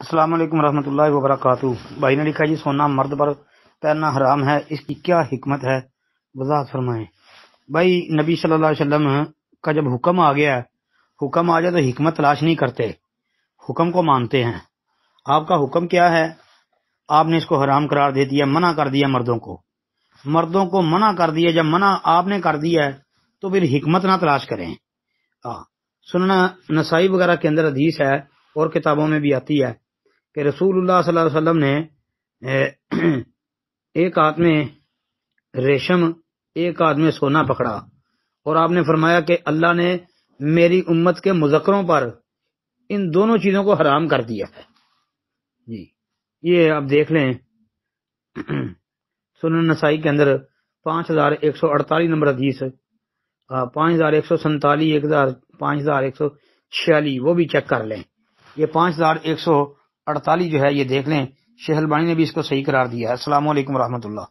السلام علیکم ورحمۃ اللہ وبرکاتہ۔ بھائی نے لکھا جی سونا مرد پر پہننا حرام ہے، اس کی کیا حکمت ہے، وضاحت فرمائیں۔ بھائی نبی صلی اللہ علیہ وسلم کا جب حکم آ گیا، حکم آ جائے تو حکمت تلاش نہیں کرتے، حکم کو مانتے ہیں۔ آپ کا حکم کیا ہے؟ آپ نے اس کو حرام قرار دے دیا، منع کر دیا مردوں کو منع کر دیا۔ جب منع آپ نے کر دیا ہے تو پھر حکمت نہ تلاش کریں۔ سنن نسائی وغیرہ کے اندر حدیث ہے اور کتابوں میں بھی آتی ہے کہ رسول اللہ صلی اللہ علیہ وسلم نے ایک ہاتھ میں ریشم ایک ہاتھ میں سونا پکڑا اور آپ نے فرمایا کہ اللہ نے میری امت کے مذکروں پر ان دونوں چیزوں کو حرام کر دیا ہے۔ جی یہ آپ دیکھ لیں، سنن نسائی کے اندر 5148 نمبر حدیث، 5147، 5146 وہ بھی چیک کر لیں۔ یہ 5148 جو ہے یہ دیکھ لیں، شیخ البانی نے بھی اس کو صحیح قرار دیا ہے۔ السلام علیکم ورحمۃ اللہ۔